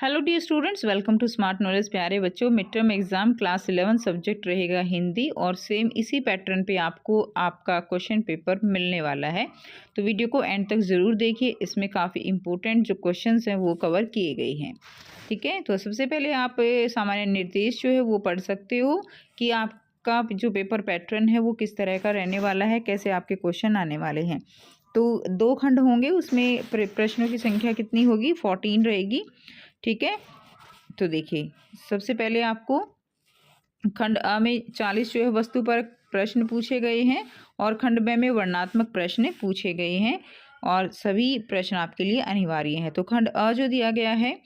Hello dear students, welcome to smart knowledge. प्यारे बच्चों, mid term exam class 11 subject रहेगा हिंदी और सेम इसी पैटर्न पे आपको आपका क्वेश्चन पेपर मिलने वाला है। तो वीडियो को एंड तक ज़रूर देखिए, इसमें काफ़ी इंपॉर्टेंट जो क्वेश्चंस हैं वो कवर किए गए हैं। ठीक है, तो सबसे पहले आप सामान्य निर्देश जो है वो पढ़ सकते हो कि आपका जो पेपर पैटर्न है वो किस तरह का रहने वाला है, कैसे आपके क्वेश्चन आने वाले हैं। तो 2 खंड होंगे, उसमें प्रश्नों की संख्या कितनी होगी? 14 रहेगी। ठीक है, तो देखिए सबसे पहले आपको खंड अ में 40 जो है वस्तु पर प्रश्न पूछे गए हैं और खंड ब में वर्णनात्मक प्रश्न पूछे गए हैं और सभी प्रश्न आपके लिए अनिवार्य हैं। तो खंड अ जो दिया गया है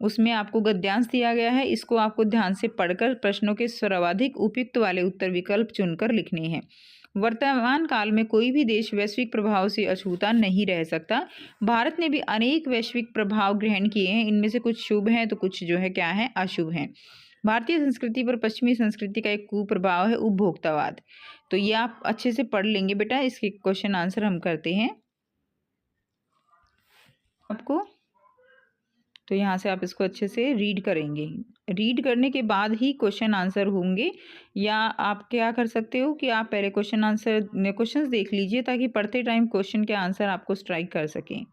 उसमें आपको गद्यांश दिया गया है, इसको आपको ध्यान से पढ़कर प्रश्नों के सर्वाधिक उपयुक्त वाले उत्तर विकल्प चुनकर लिखने हैं। वर्तमान काल में कोई भी देश वैश्विक प्रभाव से अछूता नहीं रह सकता। भारत ने भी अनेक वैश्विक प्रभाव ग्रहण किए हैं, इनमें से कुछ शुभ हैं तो कुछ जो है क्या है, अशुभ हैं। भारतीय संस्कृति पर पश्चिमी संस्कृति का एक कुप्रभाव है उपभोक्तावाद। तो ये आप अच्छे से पढ़ लेंगे बेटा, इसके क्वेश्चन आंसर हम करते हैं आपको। तो यहाँ से आप इसको अच्छे से रीड करेंगे, रीड करने के बाद ही क्वेश्चन आंसर होंगे। या आप क्या कर सकते हो कि आप पहले क्वेश्चंस देख लीजिए ताकि पढ़ते टाइम क्वेश्चन के आंसर आपको स्ट्राइक कर सकें।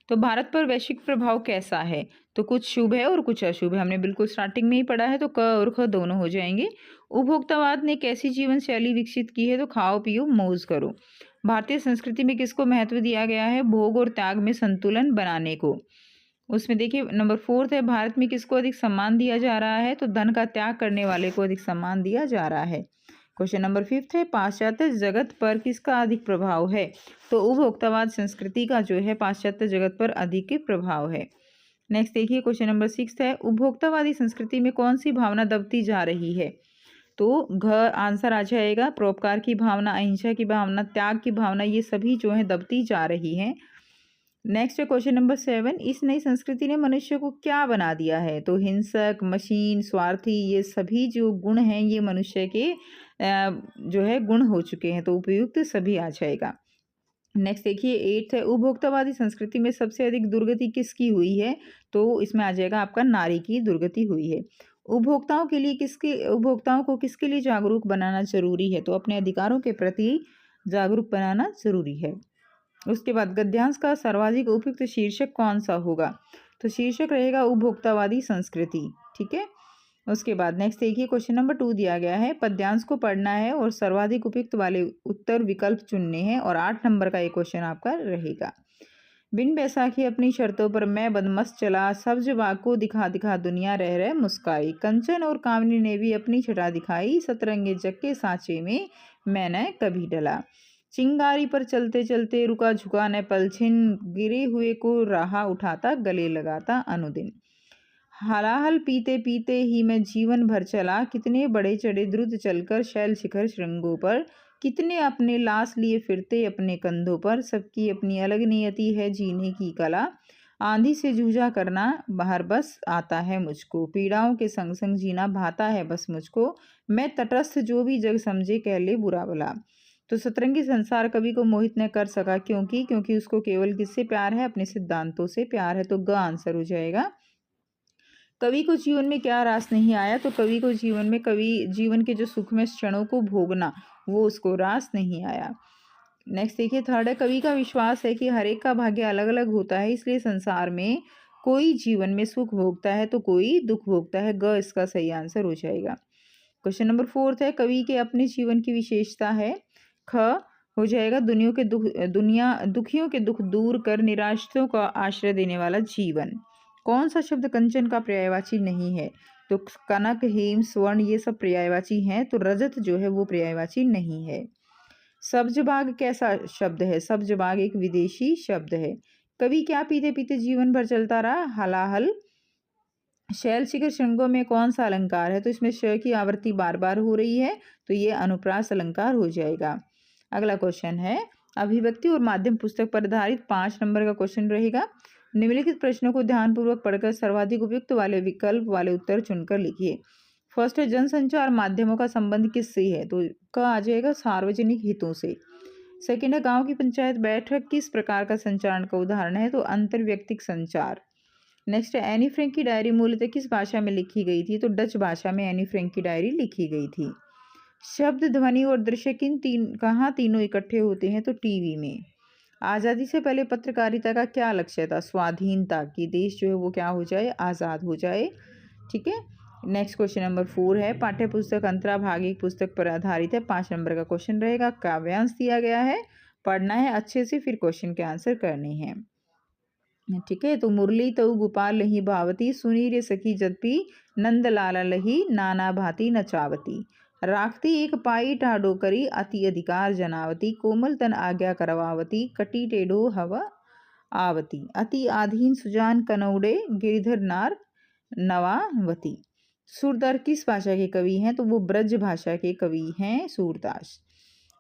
तो भारत पर वैश्विक प्रभाव कैसा है? तो कुछ शुभ है और कुछ अशुभ है, हमने बिल्कुल स्टार्टिंग में ही पढ़ा है, तो क और ख दोनों हो जाएंगे। उपभोक्तावाद ने कैसी जीवन शैली विकसित की है? तो खाओ पियो मौज करो। भारतीय संस्कृति में किसको महत्व दिया गया है? भोग और त्याग में संतुलन बनाने को। उसमें देखिए नंबर 4 है, भारत में किसको अधिक सम्मान दिया जा रहा है? तो धन का त्याग करने वाले को अधिक सम्मान दिया जा रहा है। क्वेश्चन नंबर 5 है, पाश्चात्य जगत पर किसका अधिक प्रभाव है? तो उपभोक्तावाद संस्कृति का जो है पाश्चात्य जगत पर अधिक प्रभाव है। नेक्स्ट देखिए क्वेश्चन नंबर 6 है, उपभोक्तावादी संस्कृति में कौन सी भावना दबती जा रही है? तो घ आंसर आ जाएगा। परोपकार की भावना, अहिंसा की भावना, त्याग की भावना, ये सभी जो है दबती जा रही हैं। नेक्स्ट है क्वेश्चन नंबर 7, इस नई संस्कृति ने मनुष्य को क्या बना दिया है? तो हिंसक, मशीन, स्वार्थी, ये सभी जो गुण हैं ये मनुष्य के जो है गुण हो चुके हैं, तो उपयुक्त सभी आ जाएगा। नेक्स्ट देखिए 8 है, उपभोक्तावादी संस्कृति में सबसे अधिक दुर्गति किसकी हुई है? तो इसमें आ जाएगा आपका नारी की दुर्गति हुई है। उपभोक्ताओं को किसके लिए जागरूक बनाना जरूरी है? तो अपने अधिकारों के प्रति जागरूक बनाना जरूरी है। उसके बाद गद्यांश का सर्वाधिक उपयुक्त शीर्षक कौन सा होगा? तो शीर्षक रहेगा उपभोक्तावादी संस्कृति। ठीक है, उसके बाद नेक्स्ट देखिए क्वेश्चन नंबर 2 दिया गया है, पद्यांश को पढ़ना है और सर्वाधिक उपयुक्त वाले उत्तर विकल्प चुनने हैं और 8 नंबर का ये क्वेश्चन आपका रहेगा। बिन बैसाखी अपनी शर्तों पर मैं बदमस्त चला, सब्ज बाग को दिखा दिखा दुनिया रह रहे मुस्काई, कंचन और कामनी ने भी अपनी छटा दिखाई, सतरंगे जग के सांचे में मैंने कभी डला। चिंगारी पर चलते चलते रुका झुका न पलछिन, गिरे हुए को राह उठाता गले लगाता अनुदिन। हलाहल पीते पीते ही मैं जीवन भर चला, कितने बड़े चढ़े द्रुत चलकर शैल शिखर श्रृंगों पर, कितने अपने लाश लिए फिरते अपने कंधों पर, सबकी अपनी अलग नियति है जीने की कला, आंधी से जूझा करना बाहर बस आता है मुझको, पीड़ाओं के संग संग जीना भाता है बस मुझको, मैं तटस्थ जो भी जग समझे कह ले बुरा भला। तो सतरंगी संसार कवि को मोहित न कर सका, क्योंकि उसको केवल किससे प्यार है? अपने सिद्धांतों से प्यार है। तो ग आंसर हो जाएगा। कवि को जीवन में क्या रास नहीं आया? तो कवि को जीवन के जो सुखमय क्षणों को भोगना, वो उसको रास नहीं आया। नेक्स्ट देखिए 3 है, कवि का विश्वास है कि हर एक का भाग्य अलग अलग होता है, इसलिए संसार में कोई जीवन में सुख भोगता है तो कोई दुख भोगता है। ग इसका सही आंसर हो जाएगा। क्वेश्चन नंबर 4 है, कवि के अपने जीवन की विशेषता है। ख हो जाएगा, दुखियों के दुख दूर कर निराश्रितों का आश्रय देने वाला जीवन। कौन सा शब्द कंचन का पर्यायवाची नहीं है? तो कनक, हेम, स्वर्ण ये सब पर्यायवाची हैं, तो रजत जो है वो पर्यायवाची नहीं है। सब्जबाग कैसा शब्द है? सब्जबाग एक विदेशी शब्द है। कवि क्या पीते पीते जीवन भर चलता रहा? हलाहल। शैल शिखर श्रृंगों में कौन सा अलंकार है? तो इसमें श की आवृत्ति बार बार हो रही है, तो ये अनुप्रास अलंकार हो जाएगा। अगला क्वेश्चन है, अभिव्यक्ति और माध्यम पुस्तक पर आधारित 5 नंबर का क्वेश्चन रहेगा। निम्नलिखित प्रश्नों को ध्यानपूर्वक पढ़कर सर्वाधिक उपयुक्त वाले विकल्प वाले उत्तर चुनकर लिखिए। फर्स्ट है, जनसंचार माध्यमों का संबंध किससे है? तो का आ जाएगा सार्वजनिक हितों से। सेकेंड है, गांव की पंचायत बैठक किस प्रकार का संचारण का उदाहरण है? तो अंतर्व्यक्तिक संचार। नेक्स्ट है एनी फ्रैंक की डायरी मूलतः किस भाषा में लिखी गई थी? तो डच भाषा में एनी फ्रैंक की डायरी लिखी गई थी। शब्द, ध्वनि और दृश्य कहाँ तीनों इकट्ठे होते हैं? तो टीवी में। आज़ादी से पहले पत्रकारिता का क्या लक्ष्य था? स्वाधीनता, कि देश जो है वो क्या हो जाए? आज़ाद हो जाए। ठीक है। नेक्स्ट क्वेश्चन नंबर 4 है पाठ्य पुस्तक अंतरा भागिक पुस्तक पर आधारित है। 5 नंबर का क्वेश्चन रहेगा। काव्यांश दिया गया है, पढ़ना है अच्छे से, फिर क्वेश्चन के आंसर करने हैं। ठीक है। तो मुरली तऊ गोपाल लही भावती, सुनी रे सखी जदपी, नंद लाला लही नाना भांति नचावती। राखती एक पाई ठाडो करी, अति अधिकार जनावती, कोमल तन आज्ञा करवावती, कटी टेढ़ो हवा आवती, अति आधीन सुजान कनौड़े, गिरिधर नार नवावती। सूरदास किस भाषा के कवि हैं? तो वो ब्रज भाषा के कवि हैं सूरदास।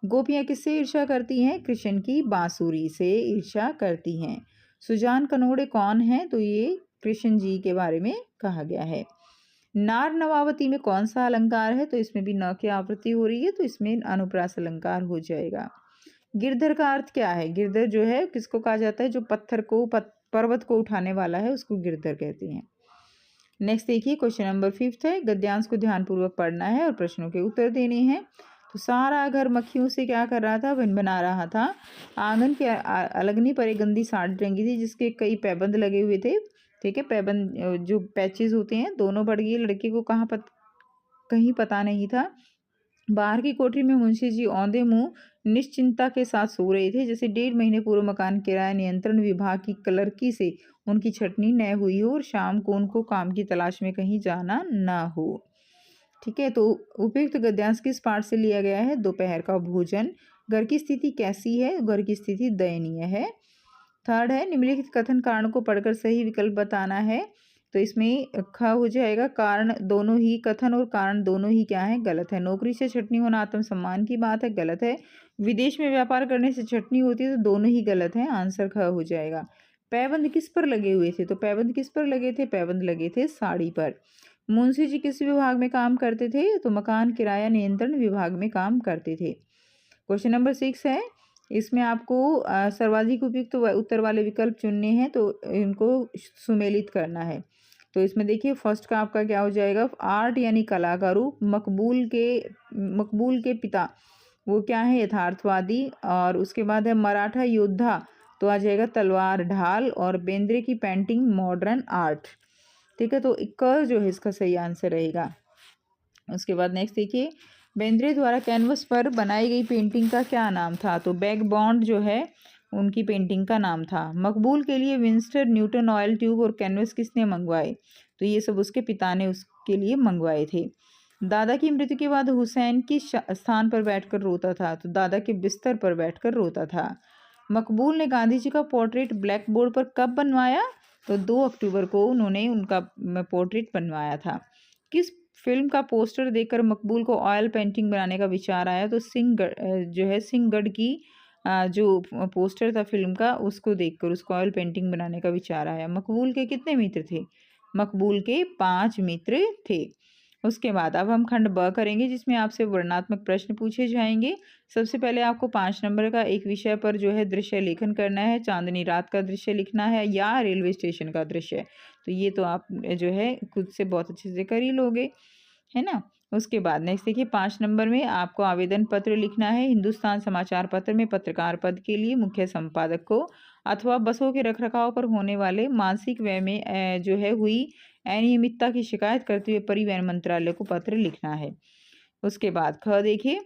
गोपियाँ किससे ईर्ष्या करती हैं? कृष्ण की बांसुरी से ईर्ष्या करती हैं। सुजान कनोड़े कौन है? तो ये कृष्ण जी के बारे में कहा गया है। नार नवावती में कौन सा अलंकार है? तो इसमें भी न की आवृत्ति हो रही है, तो इसमें अनुप्रास अलंकार हो जाएगा। गिरधर का अर्थ क्या है? गिरधर जो है किसको कहा जाता है? जो पत्थर को पर्वत को उठाने वाला है उसको गिरधर कहते हैं। नेक्स्ट देखिए क्वेश्चन नंबर 5 है। गद्यांश को ध्यानपूर्वक पढ़ना है और प्रश्नों के उत्तर देने हैं। तो सारा घर मक्खियों से क्या कर रहा था? बना रहा था। आंगन के अलगनी पर एक गंदी साड़ी टंगी थी जिसके कई पैबंद लगे हुए थे। ठीक है। पैबंद जो पैचेस होते हैं दोनों बढ़ गए। लड़के को कहीं पता नहीं था। बाहर की कोठरी में मुंशी जी औंधे मुंह निश्चिंता के साथ सो रहे थे, जैसे 1.5 महीने पूर्व मकान किराया नियंत्रण विभाग की क्लर्की से उनकी छटनी न हुई हो और शाम को उनको काम की तलाश में कहीं जाना ना हो। ठीक है। तो उपयुक्त गद्यांश किस पाठ से लिया गया है? दोपहर का भोजन। घर की स्थिति कैसी है? घर की स्थिति दयनीय है। थर्ड है निम्नलिखित कथन कारण को पढ़कर सही विकल्प बताना है। तो इसमें ख हो जाएगा। कारण दोनों ही, कथन और कारण दोनों ही क्या है? गलत है। नौकरी से छटनी होना आत्मसम्मान की बात है, गलत है। विदेश में व्यापार करने से छटनी होती है, तो दोनों ही गलत है। आंसर ख हो जाएगा। पैबंद किस पर लगे हुए थे? तो पैबंद किस पर लगे थे? पैबंद लगे थे साड़ी पर। मुंशी जी किस विभाग में काम करते थे? तो मकान किराया नियंत्रण विभाग में काम करते थे। क्वेश्चन नंबर 6 है। इसमें आपको सर्वाधिक उपयुक्त उत्तर वाले विकल्प चुनने हैं, तो इनको सुमेलित करना है। तो इसमें देखिए फर्स्ट का आपका क्या हो जाएगा? आर्ट यानी कला का रूप। मकबूल के पिता वो क्या है? यथार्थवादी। और उसके बाद है मराठा योद्धा, तो आ जाएगा तलवार ढाल। और बेंद्रे की पेंटिंग मॉडर्न आर्ट। ठीक है। तो क जो है इसका सही आंसर रहेगा। उसके बाद नेक्स्ट देखिए बेंद्रे द्वारा कैनवस पर बनाई गई पेंटिंग का क्या नाम था? तो बैग बॉन्ड जो है उनकी पेंटिंग का नाम था। मकबूल के लिए विंस्टर न्यूटन ऑयल ट्यूब और कैनवस किसने मंगवाए? तो ये सब उसके पिता ने उसके लिए मंगवाए थे। दादा की मृत्यु के बाद हुसैन किस स्थान पर बैठकर रोता था? तो दादा के बिस्तर पर बैठकर रोता था। मकबूल ने गांधी जी का पोर्ट्रेट ब्लैक बोर्ड पर कब बनवाया? तो 2 अक्टूबर को उन्होंने उनका पोर्ट्रेट बनवाया था। किस फिल्म का पोस्टर देखकर मकबूल को ऑयल पेंटिंग बनाने का विचार आया? तो सिंहगढ़ की जो पोस्टर था फिल्म का, उसको देखकर उसको ऑयल पेंटिंग बनाने का विचार आया। मकबूल के कितने मित्र थे? मकबूल के 5 मित्र थे। उसके बाद अब हम खंड ब करेंगे जिसमें आपसे वर्णनात्मक प्रश्न पूछे जाएंगे। सबसे पहले आपको 5 नंबर का एक विषय पर जो है दृश्य लेखन करना है। चांदनी रात का दृश्य लिखना है या रेलवे स्टेशन का दृश्य। तो ये तो आप जो है खुद से बहुत अच्छे से कर ही लोगे, है ना। उसके बाद नेक्स्ट देखिए 5 नंबर में आपको आवेदन पत्र लिखना है। हिंदुस्तान समाचार पत्र में पत्रकार पद के लिए मुख्य संपादक को अथवा बसों के रखरखाव पर होने वाले मासिक व्यय में जो है हुई अनियमितता की शिकायत करते हुए परिवहन मंत्रालय को पत्र लिखना है। उसके बाद ख देखिए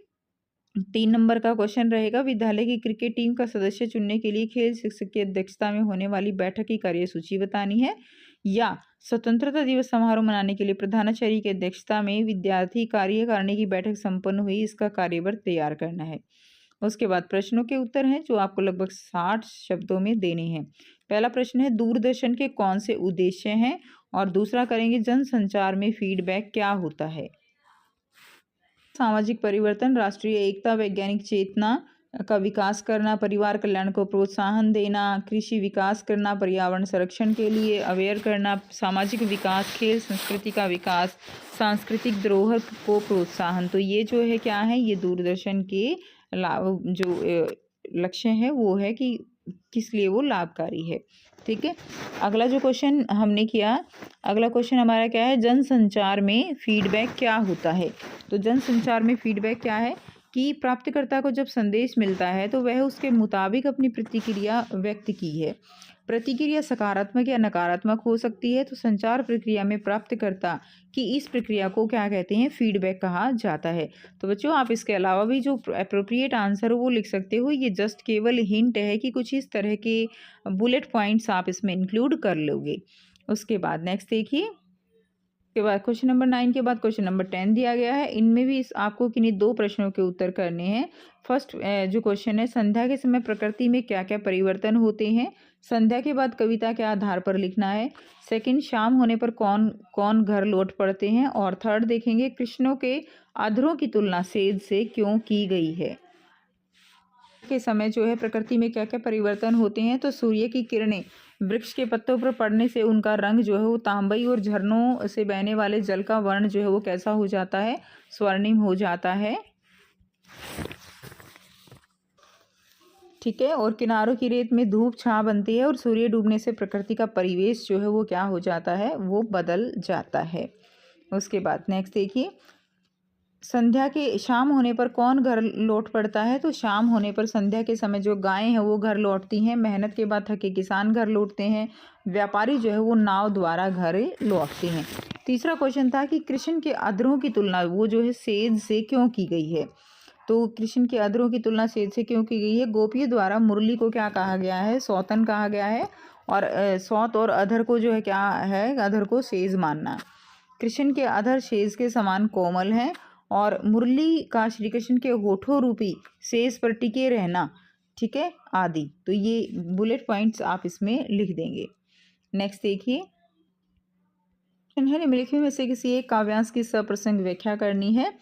3 नंबर का क्वेश्चन रहेगा। विद्यालय की क्रिकेट टीम का सदस्य चुनने के लिए खेल शिक्षक की अध्यक्षता में होने वाली बैठक की कार्यसूची बतानी है, या स्वतंत्रता दिवस समारोह मनाने के लिए प्रधानाचार्य की अध्यक्षता में विद्यार्थी कार्यकारिणी की बैठक संपन्न हुई, इसका कार्यवर्ग तैयार करना है। उसके बाद प्रश्नों के उत्तर हैं जो आपको लगभग 60 शब्दों में देने हैं। पहला प्रश्न है दूरदर्शन के कौन से उद्देश्य हैं, और दूसरा करेंगे जनसंचार में फीडबैक क्या होता है। सामाजिक परिवर्तन, राष्ट्रीय एकता, वैज्ञानिक चेतना का विकास करना, परिवार कल्याण को प्रोत्साहन देना, कृषि विकास करना, पर्यावरण संरक्षण के लिए अवेयर करना, सामाजिक विकास, खेल संस्कृति का विकास, सांस्कृतिक धरोहर को प्रोत्साहन। तो ये जो है क्या है? ये दूरदर्शन के जो लक्ष्य है वो है कि किस लिए वो लाभकारी है। ठीक है, अगला जो क्वेश्चन हमने किया, अगला क्वेश्चन हमारा क्या है, जनसंचार में फीडबैक क्या होता है। तो जनसंचार में फीडबैक क्या है कि प्राप्तकर्ता को जब संदेश मिलता है तो वह उसके मुताबिक अपनी प्रतिक्रिया व्यक्त की है। प्रतिक्रिया सकारात्मक या नकारात्मक हो सकती है। तो संचार प्रक्रिया में प्राप्तकर्ता की इस प्रक्रिया को क्या कहते हैं, फीडबैक कहा जाता है। तो बच्चों आप इसके अलावा भी जो अप्रोप्रिएट आंसर हो वो लिख सकते हो। ये जस्ट केवल हिंट है कि कुछ इस तरह के बुलेट पॉइंट्स आप इसमें इंक्लूड कर लोगे। उसके बाद नेक्स्ट देखिए, के बाद क्वेश्चन नंबर 9 के बाद क्वेश्चन नंबर 10 दिया गया है। इनमें भी आपको किन्हीं 2 प्रश्नों के उत्तर करने हैं। फर्स्ट जो क्वेश्चन है, संध्या के समय प्रकृति में क्या क्या परिवर्तन होते हैं। संध्या के बाद कविता के आधार पर लिखना है। सेकंड, शाम होने पर कौन कौन घर लौट पड़ते हैं। और थर्ड देखेंगे, कृष्णों के अधरों की तुलना सेज से क्यों की गई है। के समय जो है प्रकृति में क्या क्या परिवर्तन होते हैं। तो सूर्य की किरणें वृक्ष के पत्तों पर पड़ने से उनका रंग जो है वो तांबई, और झरनों से बहने वाले जल का वर्ण जो है वो कैसा हो जाता है, स्वर्णिम हो जाता है। ठीक है, और किनारों की रेत में धूप छां बनती है, और सूर्य डूबने से प्रकृति का परिवेश जो है वो क्या हो जाता है, वो बदल जाता है। उसके बाद नेक्स्ट देखिए, संध्या के शाम होने पर कौन घर लौट पड़ता है। तो शाम होने पर संध्या के समय जो गायें हैं वो घर लौटती हैं। मेहनत के बाद थके किसान घर लौटते हैं। व्यापारी जो है वो नाव द्वारा घर लौटते हैं। तीसरा क्वेश्चन था कि कृष्ण के अधरों की तुलना वो जो है सेज से क्यों की गई है। तो कृष्ण के अधरों की तुलना सेज से क्यों की गई है। गोपियों द्वारा मुरली को क्या कहा गया है, सौतन कहा गया है। और सौत और अधर को जो है क्या है, अधर को सेज मानना। कृष्ण के अधर सेज के समान कोमल हैं, और मुरली का श्री कृष्ण के होठों रूपी सेज पर टिके रहना, ठीक है, आदि। तो ये बुलेट पॉइंट्स आप इसमें लिख देंगे। नेक्स्ट देखिए, निम्नलिखित में से किसी एक काव्यांश की सप्रसंग व्याख्या करनी है।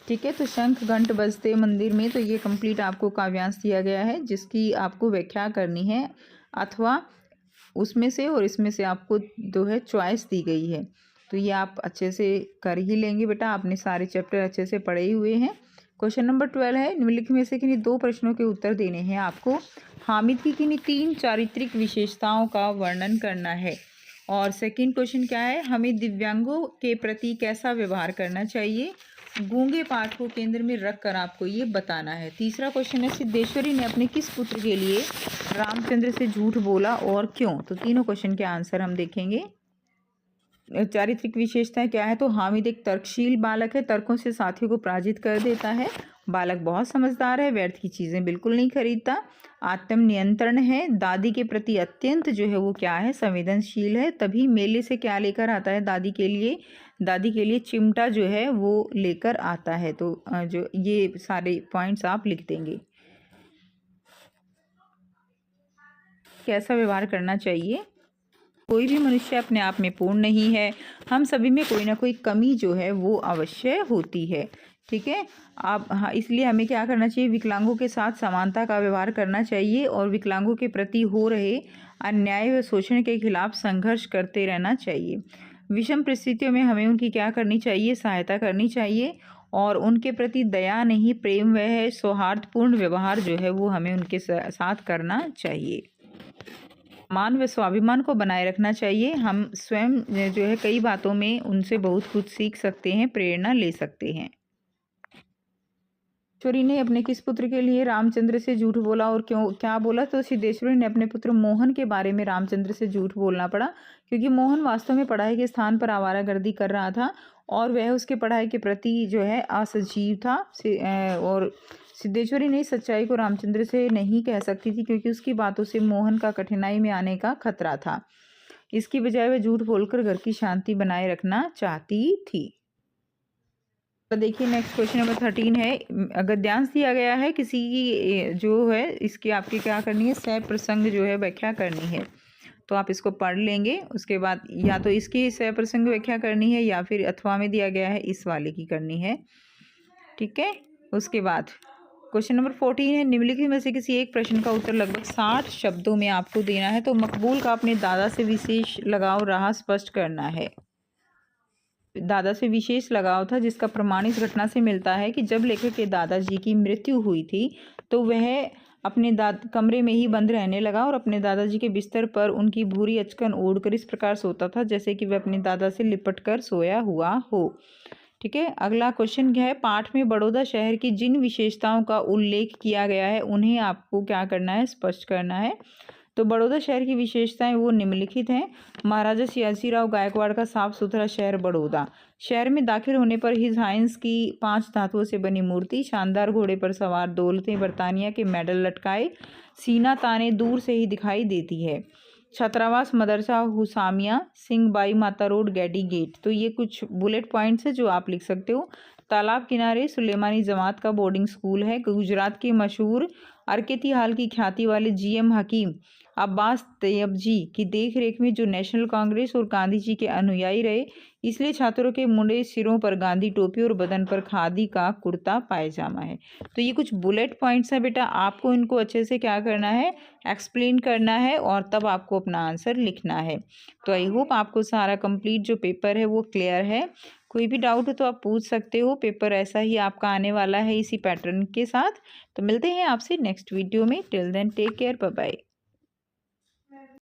ठीक है, तो शंख घंट बजते मंदिर में, तो ये कंप्लीट आपको काव्यांश दिया गया है जिसकी आपको व्याख्या करनी है, अथवा उसमें से और इसमें से आपको जो है चॉइस दी गई है। तो ये आप अच्छे से कर ही लेंगे बेटा, आपने सारे चैप्टर अच्छे से पढ़े ही हुए हैं। क्वेश्चन नंबर 12 है, निम्नलिखित में से किन्हीं 2 प्रश्नों के उत्तर देने हैं आपको। हामिद की किन्हीं 3 चारित्रिक विशेषताओं का वर्णन करना है। और सेकंड क्वेश्चन क्या है, हमें दिव्यांगों के प्रति कैसा व्यवहार करना चाहिए। गूंगे पाठ को केंद्र में रखकर आपको ये बताना है। तीसरा क्वेश्चन है, सिद्धेश्वरी ने अपने किस पुत्र के लिए रामचंद्र से झूठ बोला और क्यों। तो तीनों क्वेश्चन के आंसर हम देखेंगे। चारित्रिक विशेषताएं क्या है, तो हामिद एक तर्कशील बालक है, तर्कों से साथियों को पराजित कर देता है। बालक बहुत समझदार है, व्यर्थ की चीज़ें बिल्कुल नहीं खरीदता। आत्म नियंत्रण है, दादी के प्रति अत्यंत जो है वो क्या है, संवेदनशील है। तभी मेले से क्या लेकर आता है, दादी के लिए चिमटा जो है वो लेकर आता है। तो जो ये सारे पॉइंट्स आप लिख देंगे। कैसा व्यवहार करना चाहिए। कोई भी मनुष्य अपने आप में पूर्ण नहीं है, हम सभी में कोई ना कोई कमी जो है वो अवश्य होती है। ठीक है, आप हाँ, इसलिए हमें क्या करना चाहिए, विकलांगों के साथ समानता का व्यवहार करना चाहिए, और विकलांगों के प्रति हो रहे अन्याय व शोषण के खिलाफ संघर्ष करते रहना चाहिए। विषम परिस्थितियों में हमें उनकी क्या करनी चाहिए, सहायता करनी चाहिए, और उनके प्रति दया नहीं प्रेम व सौहार्दपूर्ण व्यवहार जो है वो हमें उनके साथ करना चाहिए। मान व स्वाभिमान को बनाए रखना चाहिए। हम स्वयं जो है कई बातों में उनसे बहुत कुछ सीख सकते हैं, प्रेरणा ले सकते हैं। सिद्धेश्वरी ने अपने किस पुत्र के लिए रामचंद्र से झूठ बोला और क्यों, क्या बोला। तो सिद्धेश्वरी ने अपने पुत्र मोहन के बारे में रामचंद्र से झूठ बोलना पड़ा, क्योंकि मोहन वास्तव में पढ़ाई के स्थान पर आवारागर्दी कर रहा था, और वह उसके पढ़ाई के प्रति जो है असजीव था। और सिद्धेश्वरी ने सच्चाई को रामचंद्र से नहीं कह सकती थी, क्योंकि उसकी बातों से मोहन का कठिनाई में आने का खतरा था। इसकी बजाय वह झूठ बोलकर घर की शांति बनाए रखना चाहती थी। तो देखिए नेक्स्ट क्वेश्चन नंबर 13 है, गद्यांश दिया गया है किसी की जो है, इसकी आपकी क्या करनी है, सह प्रसंग जो है व्याख्या करनी है। तो आप इसको पढ़ लेंगे, उसके बाद या तो इसकी सह प्रसंग व्याख्या करनी है, या फिर अथवा में दिया गया है इस वाले की करनी है। ठीक है, उसके बाद क्वेश्चन नंबर 14 है, निम्नलिखित में से किसी एक प्रश्न का उत्तर लगभग 60 शब्दों में आपको देना है। तो मकबूल का अपने दादा से विशेष लगाव रहा, स्पष्ट करना है। दादा से विशेष लगाव था, जिसका प्रमाण इस घटना से मिलता है कि जब लेखक के दादाजी की मृत्यु हुई थी तो वह अपने कमरे में ही बंद रहने लगा और अपने दादाजी के बिस्तर पर उनकी भूरी अचकन ओढ़कर इस प्रकार सोता था जैसे कि वह अपने दादा से लिपट कर सोया हुआ हो। ठीक है, अगला क्वेश्चन क्या है, पाठ में बड़ौदा शहर की जिन विशेषताओं का उल्लेख किया गया है उन्हें आपको क्या करना है, स्पष्ट करना है। तो बड़ौदा शहर की विशेषताएं वो निम्नलिखित हैं। महाराजा सियाजीराव गायकवाड़ का साफ सुथरा शहर बड़ौदा। शहर में दाखिल होने पर ही साइंस की 5 धातुओं से बनी मूर्ति, शानदार घोड़े पर सवार दौलते बरतानिया के मेडल लटकाए, सीना ताने दूर से ही दिखाई देती है। छात्रावास मदरसा हुसामिया, सिंह बाई माता रोड, गैडी गेट। तो ये कुछ बुलेट पॉइंट्स है जो आप लिख सकते हो। तालाब किनारे सुलेमानी जमात का बोर्डिंग स्कूल है। गुजरात के मशहूर अरकेती हाल की ख्याति वाले जीएम हकीम अब्बास तैयबजी की देखरेख में जो नेशनल कांग्रेस और गांधी जी के अनुयायी रहे, इसलिए छात्रों के मुंडे सिरों पर गांधी टोपी और बदन पर खादी का कुर्ता पायजामा है। तो ये कुछ बुलेट पॉइंट्स हैं बेटा, आपको इनको अच्छे से क्या करना है, एक्सप्लेन करना है और तब आपको अपना आंसर लिखना है। तो आई होप आपको सारा कंप्लीट जो पेपर है वो क्लियर है। कोई भी डाउट हो तो आप पूछ सकते हो। पेपर ऐसा ही आपका आने वाला है इसी पैटर्न के साथ। तो मिलते हैं आपसे नेक्स्ट वीडियो में। Till then take care, bye bye.